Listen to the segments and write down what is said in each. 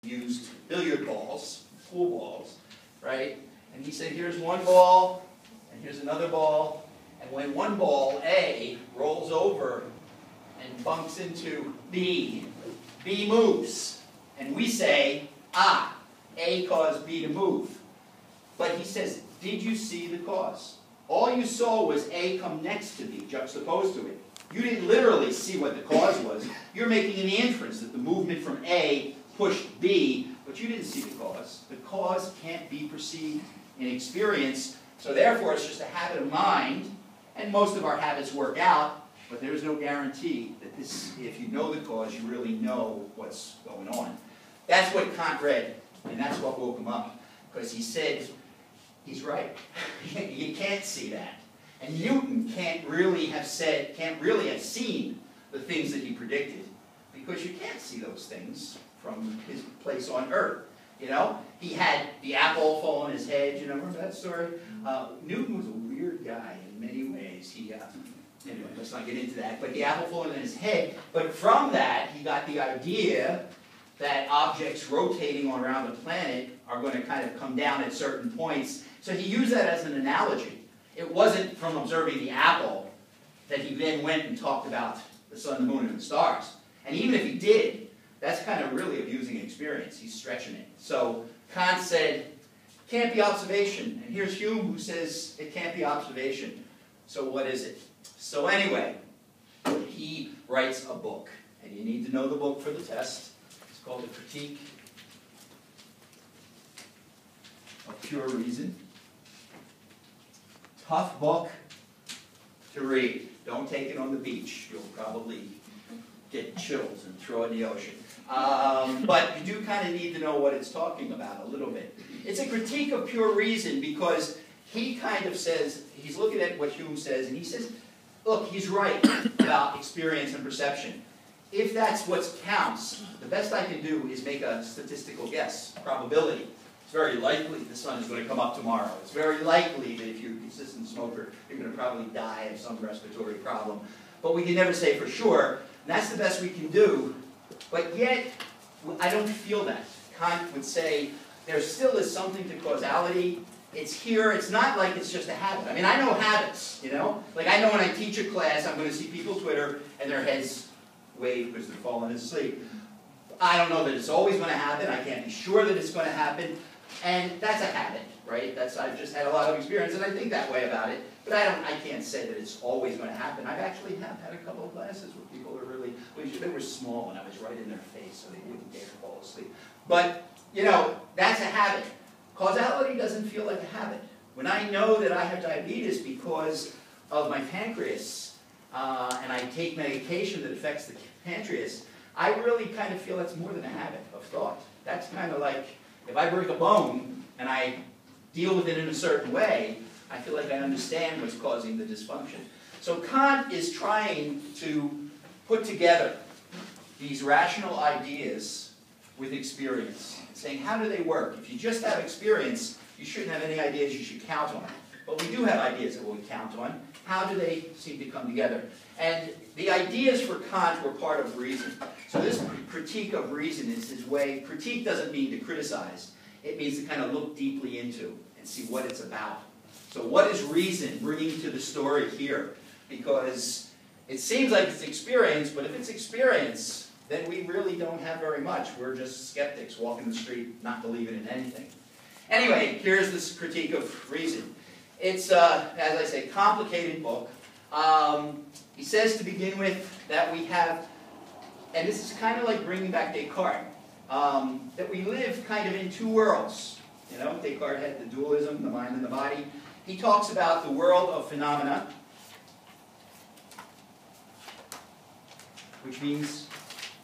used billiard balls, pool balls, right? And he said, here's one ball, and here's another ball, and when one ball, A, rolls over and bumps into B, B moves. And we say, ah, A caused B to move. But he says, did you see the cause? All you saw was A come next to B, juxtaposed to it. You didn't literally see what the cause was. You're making an inference that the movement from A pushed B, but you didn't see the cause. The cause can't be perceived in experience, so therefore it's just a habit of mind, and most of our habits work out, but there is no guarantee that this, if you know the cause, you really know what's going on. That's what Kant read, and that's what woke him up, because he said, he's right. You can't see that. And Newton can't really have seen the things that he predicted, because you can't see those things from his place on Earth. You know, he had the apple fall on his head. You know, remember that story? Newton was a weird guy in many ways. Anyway, let's not get into that. But the apple falling on his head. But from that, he got the idea that objects rotating around the planet are going to kind of come down at certain points. So he used that as an analogy. It wasn't from observing the apple that he then went and talked about the sun, the moon, and the stars. And even if he did, that's kind of really abusing experience. He's stretching it. So Kant said, can't be observation. And here's Hume who says it can't be observation. So what is it? So anyway, he writes a book. And you need to know the book for the test. It's called The Critique of Pure Reason. Tough book to read. Don't take it on the beach. You'll probably get chills and throw it in the ocean. But you do kind of need to know what it's talking about a little bit. It's a critique of pure reason because he kind of says, he's looking at what Hume says, and he says, look, he's right about experience and perception. If that's what counts, the best I can do is make a statistical guess, probability. It's very likely the sun is going to come up tomorrow. It's very likely that if you're a consistent smoker, you're going to probably die of some respiratory problem. But we can never say for sure, and that's the best we can do. But yet, I don't feel that. Kant would say, there still is something to causality. It's here. It's not like it's just a habit. I mean, I know habits, you know? Like I know when I teach a class, I'm going to see people Twitter and their heads wave because they're falling asleep. I don't know that it's always going to happen. I can't be sure that it's going to happen. And that's a habit, right? I've just had a lot of experience, and I think that way about it. But I can't say that it's always going to happen. I've actually had a couple of classes where people are really, they were small, and I was right in their face, so they wouldn't dare fall asleep. But, you know, that's a habit. Causality doesn't feel like a habit. When I know that I have diabetes because of my pancreas, and I take medication that affects the pancreas, I really kind of feel that's more than a habit of thought. That's kind of like, if I break a bone and I deal with it in a certain way, I feel like I understand what's causing the dysfunction. So Kant is trying to put together these rational ideas with experience, saying how do they work? If you just have experience, you shouldn't have any ideas you should count on. But we do have ideas that we count on. How do they seem to come together? And the ideas for Kant were part of reason. So this critique of reason is his way. Critique doesn't mean to criticize. It means to kind of look deeply into and see what it's about. So what is reason bringing to the story here? Because it seems like it's experience, but if it's experience, then we really don't have very much. We're just skeptics walking the street, not believing in anything. Anyway, here's this critique of reason. It's, as I say, complicated book. He says to begin with that we have, and this is kind of like bringing back Descartes, that we live kind of in two worlds. You know, Descartes had the dualism, the mind and the body. He talks about the world of phenomena, which means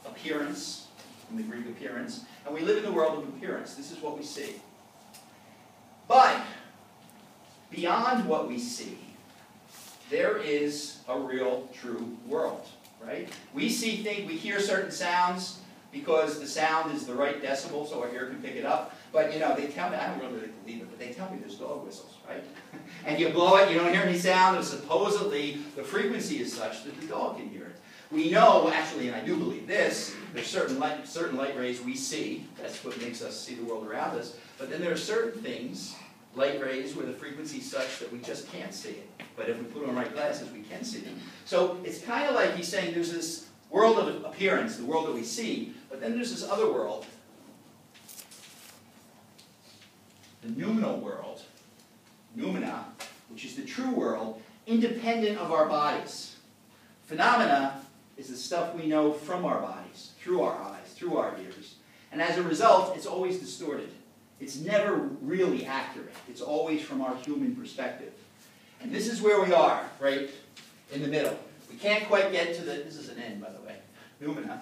appearance, from the Greek appearance, and we live in the world of appearance. This is what we see. But beyond what we see, there is a real, true world, right? We see things, we hear certain sounds because the sound is the right decibel so our ear can pick it up. But, you know, they tell me, I don't really believe it, but they tell me there's dog whistles, right? And you blow it, you don't hear any sound, and supposedly the frequency is such that the dog can hear it. We know, actually, and I do believe this, there's certain light rays we see. That's what makes us see the world around us. But then there are certain things, light rays, where the frequency is such that we just can't see it. But if we put on right glasses, we can see them. So it's kind of like he's saying there's this world of appearance, the world that we see, but then there's this other world, the noumenal world, noumena, which is the true world, independent of our bodies. Phenomena is the stuff we know from our bodies, through our eyes, through our ears. And as a result, it's always distorted. It's never really accurate. It's always from our human perspective. And this is where we are, right in the middle. We can't quite get to this is an N, by the way, noumena.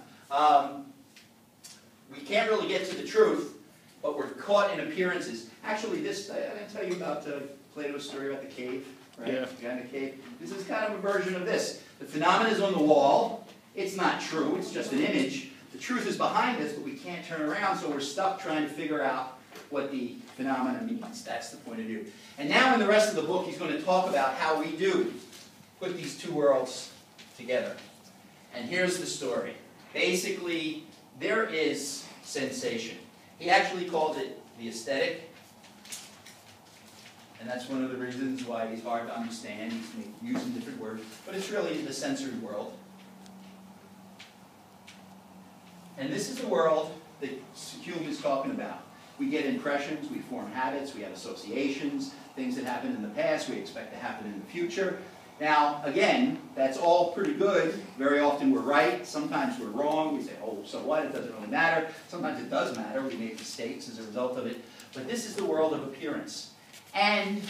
We can't really get to the truth, but we're caught in appearances. Actually, I didn't tell you about Plato's story about the cave, right? Yeah. The guy in the cave. This is kind of a version of this. The phenomenon is on the wall. It's not true. It's just an image. The truth is behind us, but we can't turn around, so we're stuck trying to figure out what the phenomenon means. That's the point of view. And now in the rest of the book, he's going to talk about how we do put these two worlds together. And here's the story. Basically, there is sensation. He actually called it the aesthetic. And that's one of the reasons why he's hard to understand. He's using different words. But it's really the sensory world. And this is the world that Hume is talking about. We get impressions, we form habits, we have associations, things that happened in the past we expect to happen in the future. Now, again, that's all pretty good. Very often we're right, sometimes we're wrong. We say, oh, so what? It doesn't really matter. Sometimes it does matter. We make mistakes as a result of it. But this is the world of appearance. And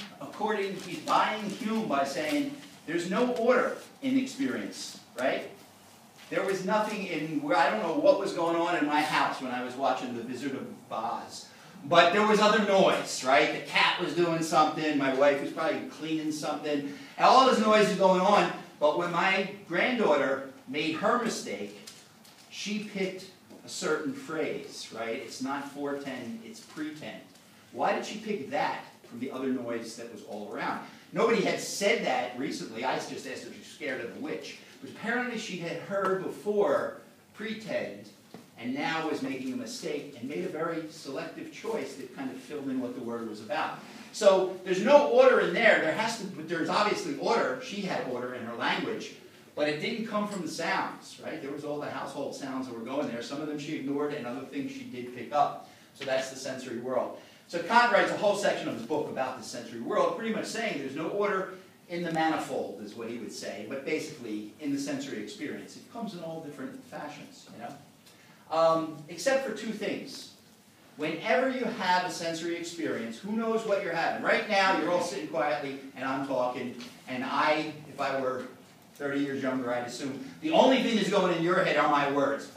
he's buying Hume by saying there's no order in experience, right? There was nothing I don't know what was going on in my house when I was watching The Wizard of Oz. But there was other noise, right? The cat was doing something, my wife was probably cleaning something, and all this noise is going on. But when my granddaughter made her mistake, she picked a certain phrase, right? It's not foretend, it's pretend. Why did she pick that from the other noise that was all around? Nobody had said that recently. I just asked her if she's scared of the witch. But apparently she had heard before pretend, and now was making a mistake and made a very selective choice that kind of filled in what the word was about. So there's no order in there. But there's obviously order. She had order in her language, but it didn't come from the sounds, right? There was all the household sounds that were going there. Some of them she ignored, and other things she did pick up. So that's the sensory world. So Kant writes a whole section of his book about the sensory world, pretty much saying there's no order in the manifold, is what he would say, but basically in the sensory experience. It comes in all different fashions, you know? Except for two things. Whenever you have a sensory experience, who knows what you're having? Right now, you're all sitting quietly, and I'm talking, and if I were 30 years younger, I'd assume the only thing that's going in your head are my words,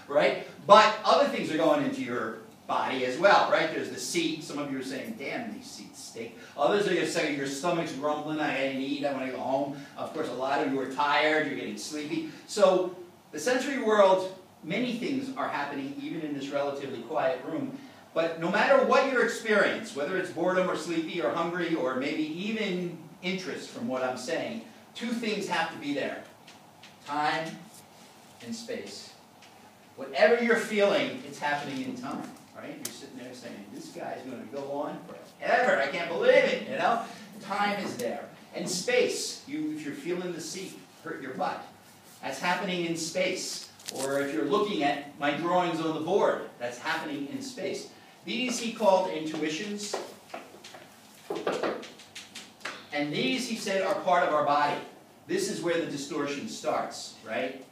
right? But other things are going into your body as well, right? There's the seat. Some of you are saying, damn, these seats stink. Others are saying, your stomach's rumbling, I didn't eat, I want to go home. Of course, a lot of you are tired, you're getting sleepy. So the sensory world, many things are happening even in this relatively quiet room. But no matter what your experience, whether it's boredom or sleepy or hungry or maybe even interest from what I'm saying, two things have to be there. Time and space. Whatever you're feeling, it's happening in time. Right? You're sitting there saying, this guy's going to go on forever. I can't believe it, you know? Time is there. And space. If you're feeling the seat hurt your butt, that's happening in space. Or if you're looking at my drawings on the board, that's happening in space. These he called intuitions. And these, he said, are part of our body. This is where the distortion starts, right?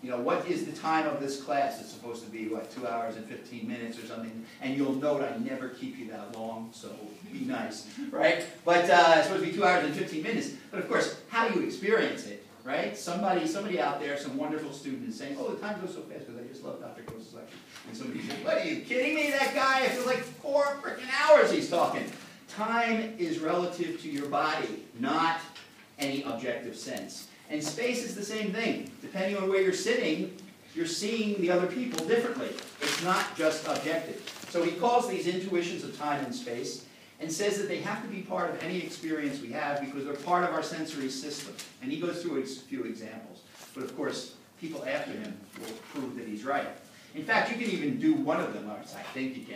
You know, what is the time of this class? It's supposed to be, what, 2 hours and 15 minutes or something. And you'll note I never keep you that long, so be nice, right? But it's supposed to be 2 hours and 15 minutes. But of course, how do you experience it, right? Somebody out there, some wonderful student is saying, oh, the time goes so fast because I just love Dr. Gross's lecture. And somebody says, what, are you kidding me? That guy, I feel like 4 freaking hours he's talking. Time is relative to your body, not any objective sense. And space is the same thing. Depending on where you're sitting, you're seeing the other people differently. It's not just objective. So he calls these intuitions of time and space and says that they have to be part of any experience we have because they're part of our sensory system. And he goes through a few examples. But of course, people after him will prove that he's right. In fact, you can even do one of them, or I think you can.